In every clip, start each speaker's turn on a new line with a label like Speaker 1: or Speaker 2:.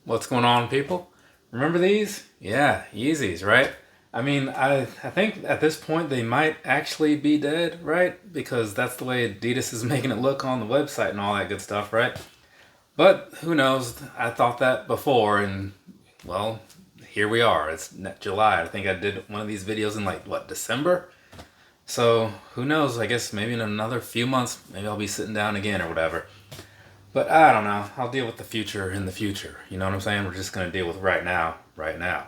Speaker 1: What's going on, people? Remember these? Yeah, Yeezys, right? I mean, I think at this point they might actually be dead, right? Because that's the way Adidas is making it look on the website and all that good stuff, right? But who knows? I thought that before, and well, here we are. It's July. I think I did one of these videos in like, what, December? So who knows? I guess maybe in another few months, maybe I'll be sitting down again or whatever. But I don't know. I'll deal with the future in the future. You know what I'm saying? We're just going to deal with right now, right now.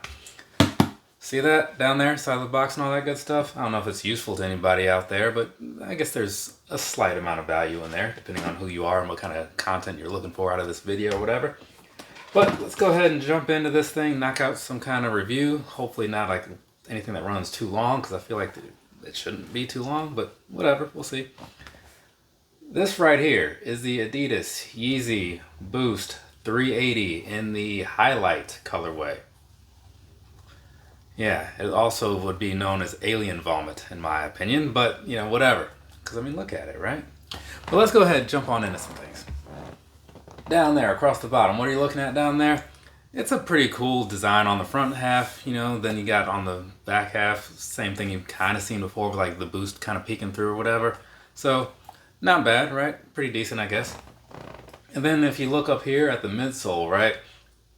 Speaker 1: See that down there, side of the box and all that good stuff? I don't know if it's useful to anybody out there, but I guess there's a slight amount of value in there, depending on who you are and what kind of content you're looking for out of this video or whatever. But let's go ahead and jump into this thing, knock out some kind of review. Hopefully not like anything that runs too long, because I feel like it shouldn't be too long, but whatever, we'll see. This right here is the Adidas Yeezy Boost 380 in the Hylite colorway. Yeah, it also would be known as alien vomit in my opinion, but you know, whatever. Because I mean, look at it, right? But let's go ahead and jump on into some things. Down there, across the bottom, what are you looking at down there? It's a pretty cool design on the front half, you know, then you got on the back half, same thing you've kind of seen before with like the boost kind of peeking through or whatever. So, not bad, right? Pretty decent, I guess. And then if you look up here at the midsole, right?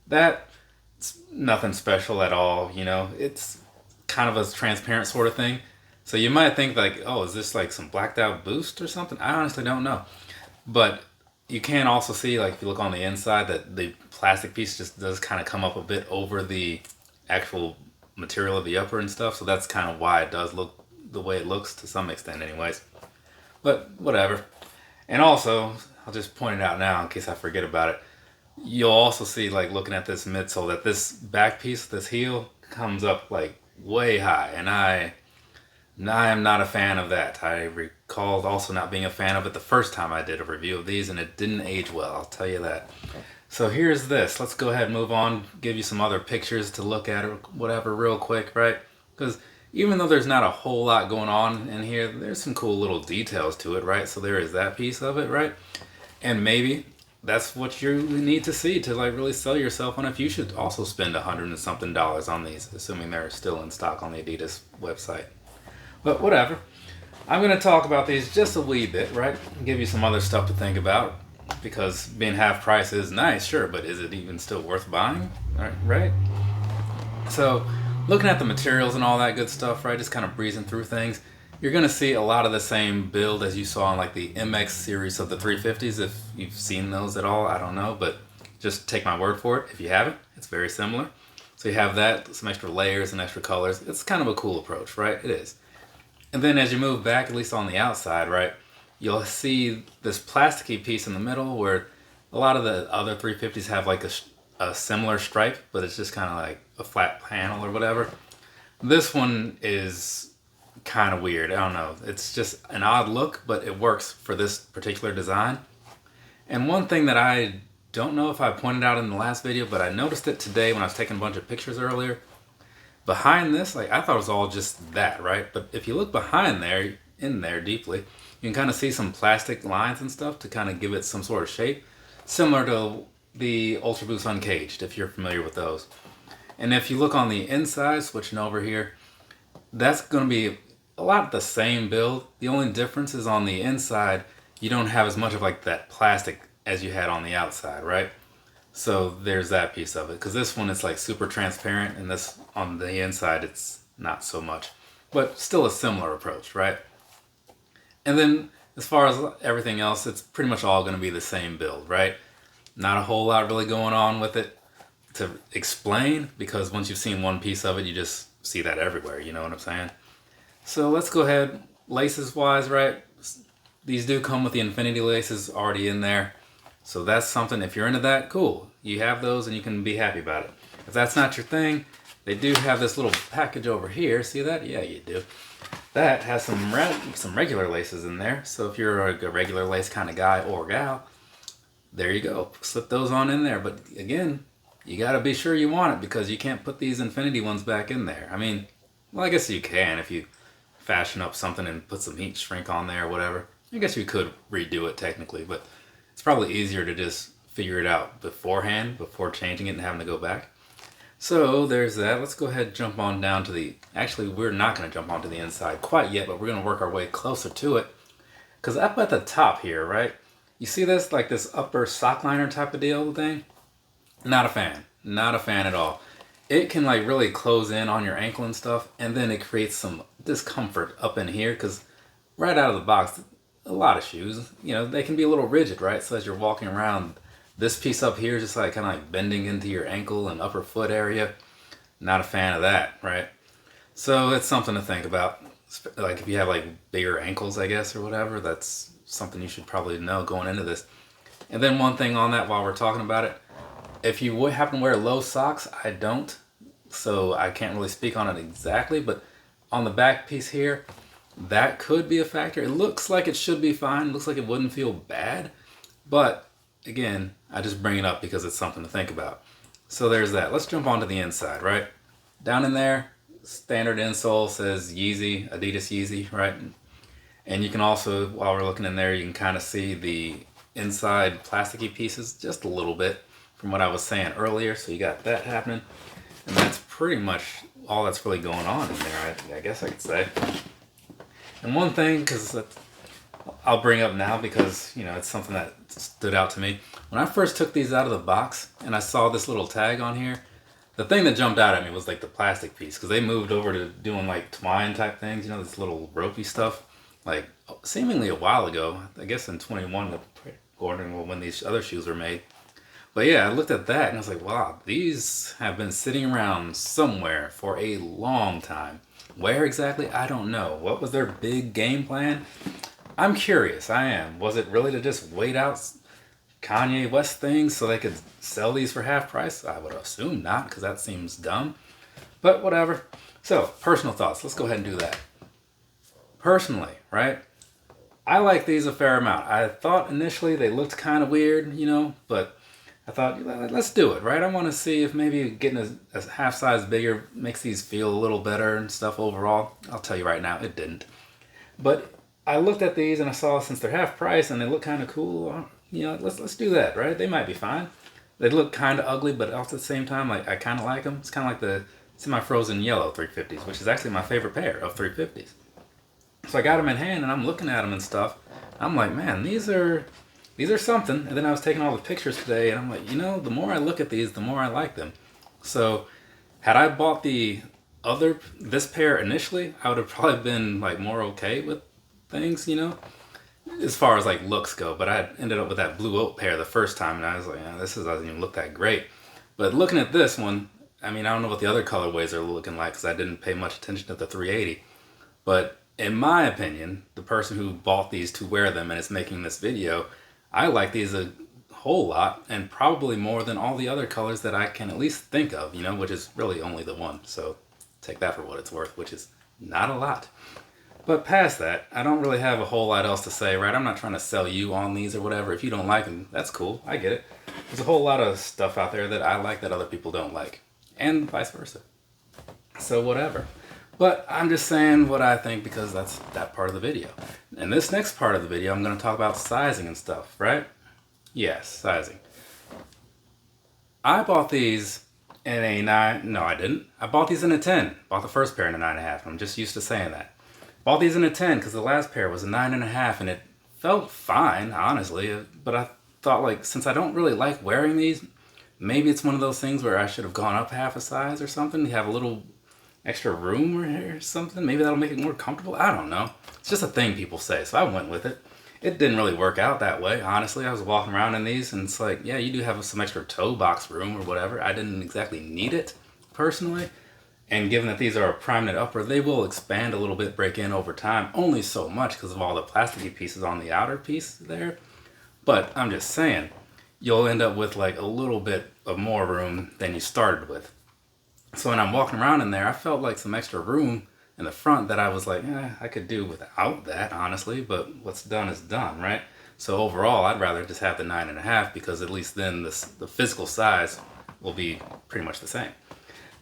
Speaker 1: That's nothing special at all, you know? It's kind of a transparent sort of thing. So you might think like, oh, is this like some blacked out boost or something? I honestly don't know. But you can also see, like if you look on the inside, that the plastic piece just does kind of come up a bit over the actual material of the upper and stuff. So that's kind of why it does look the way it looks to some extent anyways. But whatever. And also, I'll just point it out now in case I forget about it. You'll also see, like looking at this midsole, that this back piece, this heel, comes up like way high. And I am not a fan of that. I recall also not being a fan of it the first time I did a review of these, and it didn't age well, I'll tell you that. So here's this. Let's go ahead and move on, give you some other pictures to look at or whatever real quick, right? Because even though there's not a whole lot going on in here, there's some cool little details to it, right? So there is that piece of it, right? And maybe that's what you need to see to like really sell yourself on if you should also spend $100 and something on these, assuming they're still in stock on the Adidas website. But whatever. I'm going to talk about these just a wee bit, right? Give you some other stuff to think about, because being half price is nice, sure, but is it even still worth buying? All right? So, looking at the materials and all that good stuff, right, just kind of breezing through things, you're going to see a lot of the same build as you saw in like the MX series of the 350s. If you've seen those at all, I don't know, but just take my word for it. If you haven't, it's very similar. So you have that, some extra layers and extra colors. It's kind of a cool approach, right? It is. And then as you move back, at least on the outside, right, you'll see this plasticky piece in the middle where a lot of the other 350s have like a similar stripe, but it's just kind of like a flat panel or whatever. This one is kind of weird. I don't know. It's just an odd look, but it works for this particular design. And one thing that I don't know if I pointed out in the last video, but I noticed it today when I was taking a bunch of pictures earlier. Behind this, like I thought it was all just that, right? But if you look behind there, in there deeply, you can kind of see some plastic lines and stuff to kind of give it some sort of shape, similar to the Ultra Boost Uncaged, if you're familiar with those. And if you look on the inside, switching over here, that's going to be a lot the same build. The only difference is on the inside, you don't have as much of like that plastic as you had on the outside, right? So there's that piece of it, because this one is like super transparent, and this on the inside it's not so much, but still a similar approach, right? And then as far as everything else, it's pretty much all going to be the same build, right? Not a whole lot really going on with it to explain, because once you've seen one piece of it, you just see that everywhere, you know what I'm saying? So let's go ahead, laces wise, right? These do come with the infinity laces already in there. So that's something, if you're into that, cool. You have those and you can be happy about it. If that's not your thing, they do have this little package over here. See that? Yeah, you do. That has some regular laces in there. So if you're a regular lace kind of guy or gal, there you go. Slip those on in there. But again, you got to be sure you want it, because you can't put these infinity ones back in there. I mean, well, I guess you can if you fashion up something and put some heat shrink on there or whatever. I guess you could redo it technically, but it's probably easier to just figure it out beforehand before changing it and having to go back. So there's that. Let's go ahead and jump on down to the, actually we're not going to jump onto the inside quite yet, but we're going to work our way closer to it. Because up at the top here, right, you see this, like this upper sock liner type of deal thing? Not a fan. Not a fan at all. It can like really close in on your ankle and stuff, and then it creates some discomfort up in here, because right out of the box, a lot of shoes, you know, they can be a little rigid, right? So as you're walking around, this piece up here is just like kind of like bending into your ankle and upper foot area. Not a fan of that, right? So it's something to think about. Like if you have like bigger ankles, I guess, or whatever, that's something you should probably know going into this. And then one thing on that while we're talking about it, if you would happen to wear low socks, I don't, so I can't really speak on it exactly, but on the back piece here, that could be a factor. It looks like it should be fine. It looks like it wouldn't feel bad, but again, I just bring it up because it's something to think about. So there's that. Let's jump onto the inside, right? Down in there, standard insole says Yeezy, Adidas Yeezy, right? And you can also, while we're looking in there, you can kind of see the inside plasticky pieces just a little bit from what I was saying earlier. So you got that happening. And that's pretty much all that's really going on in there, I guess I could say. And one thing, because I'll bring up now because, you know, it's something that stood out to me. When I first took these out of the box and I saw this little tag on here, the thing that jumped out at me was like the plastic piece, because they moved over to doing like twine type things, you know, this little ropey stuff, like seemingly a while ago, I guess in 21, according when these other shoes were made. But yeah, I looked at that and I was like, wow, these have been sitting around somewhere for a long time. Where exactly? I don't know. What was their big game plan? I'm curious. I am. Was it really to just wait out Kanye West things so they could sell these for half price? I would assume not, because that seems dumb. But whatever. So, personal thoughts. Let's go ahead and do that. Personally, right? I like these a fair amount. I thought initially they looked kind of weird, you know, but I thought, let's do it, right? I want to see if maybe getting a half size bigger makes these feel a little better and stuff overall. I'll tell you right now, it didn't. But I looked at these and I saw, since they're half price and they look kind of cool, you know, let's do that, right? They might be fine. They look kind of ugly, but also at the same time, like I kind of like them. It's kind of like the semi-frozen yellow 350s, which is actually my favorite pair of 350s. So I got them in hand and I'm looking at them and stuff. I'm like, man, these are something. And then I was taking all the pictures today and I'm like, you know, the more I look at these, the more I like them. So had I bought this pair initially, I would have probably been like more okay with things, you know, as far as like looks go. But I had ended up with that blue oat pair the first time and I was like, yeah, this doesn't even look that great. But looking at this one, I mean, I don't know what the other colorways are looking like because I didn't pay much attention to the 380. But in my opinion, the person who bought these to wear them and is making this video, I like these a whole lot, and probably more than all the other colors that I can at least think of, you know, which is really only the one. So take that for what it's worth, which is not a lot. But past that, I don't really have a whole lot else to say, right? I'm not trying to sell you on these or whatever. If you don't like them, that's cool. I get it. There's a whole lot of stuff out there that I like that other people don't like, and vice versa. So whatever. But I'm just saying what I think because that's that part of the video. And this next part of the video, I'm going to talk about sizing and stuff, right? Yes, sizing. I bought these in a 9, no I didn't. I bought these in a 10. Bought the first pair in a 9.5. I'm just used to saying that. Bought these in a 10 because the last pair was a 9.5 and it felt fine, honestly. But I thought, like, since I don't really like wearing these, maybe it's one of those things where I should have gone up half a size or something to have a little extra room or something. Maybe that'll make it more comfortable. I don't know. It's just a thing people say, so I went with it. It didn't really work out that way, honestly. I was walking around in these and it's like, yeah, you do have some extra toe box room or whatever. I didn't exactly need it personally. And given that these are a prime knit upper, they will expand a little bit, break in over time, only so much because of all the plasticky pieces on the outer piece there. But I'm just saying, you'll end up with like a little bit of more room than you started with. So when I'm walking around in there, I felt like some extra room in the front that I was like, I could do without that, honestly, but what's done is done, right? So overall, I'd rather just have the 9.5 because at least then the physical size will be pretty much the same.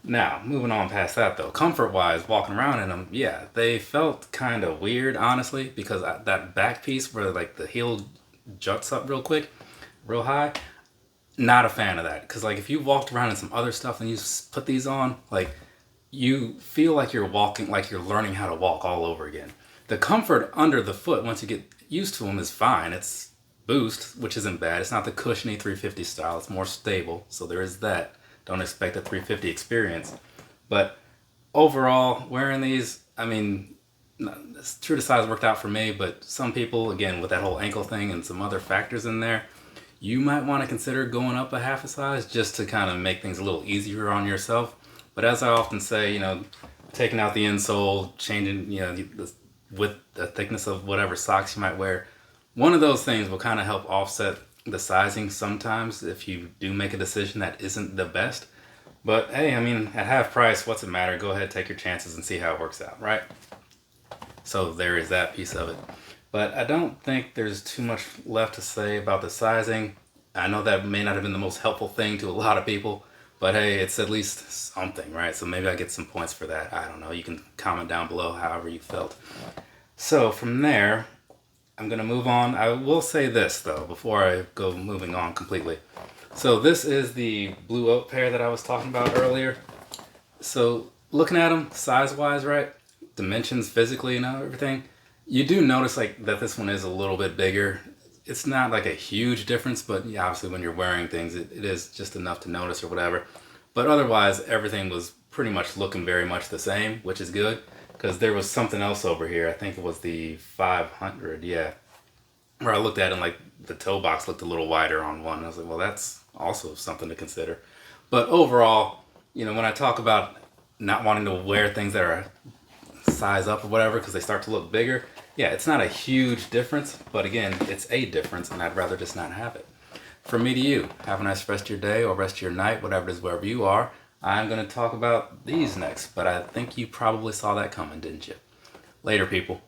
Speaker 1: Now, moving on past that though, comfort-wise, walking around in them, yeah, they felt kind of weird, honestly, because that back piece where like the heel juts up real quick, real high, not a fan of that. Because like if you walked around in some other stuff and you put these on, like you feel like you're walking, like you're learning how to walk all over again. The comfort under the foot, once you get used to them, is fine. It's Boost, which isn't bad. It's not the cushiony 350 style. It's more stable. So there is that. Don't expect a 350 experience. But overall, wearing these, I mean, it's true to size worked out for me, but some people, again, with that whole ankle thing and some other factors in there, you might want to consider going up a half a size just to kind of make things a little easier on yourself. But as I often say, you know, taking out the insole, changing, you know, the thickness of whatever socks you might wear, one of those things will kind of help offset the sizing sometimes if you do make a decision that isn't the best. But hey, I mean, at half price, what's it matter? Go ahead, take your chances and see how it works out, right? So there is that piece of it. But I don't think there's too much left to say about the sizing. I know that may not have been the most helpful thing to a lot of people, but hey, it's at least something, right? So maybe I get some points for that. I don't know. You can comment down below however you felt. So from there, I'm going to move on. I will say this, though, before I go moving on completely. So this is the blue oak pair that I was talking about earlier. So looking at them size-wise, right? Dimensions, physically, and everything. You do notice like that this one is a little bit bigger. It's not like a huge difference, but yeah, obviously when you're wearing things, it is just enough to notice or whatever. But otherwise, everything was pretty much looking very much the same, which is good. Because there was something else over here. I think it was the 500, yeah. Where I looked at it and like the toe box looked a little wider on one. I was like, well, that's also something to consider. But overall, you know, when I talk about not wanting to wear things that are size up or whatever because they start to look bigger, yeah, it's not a huge difference. But again, it's a difference and I'd rather just not have it. From me to you, have a nice rest of your day or rest of your night, whatever it is, wherever you are. I'm going to talk about these next, but I think you probably saw that coming, didn't you? Later, people.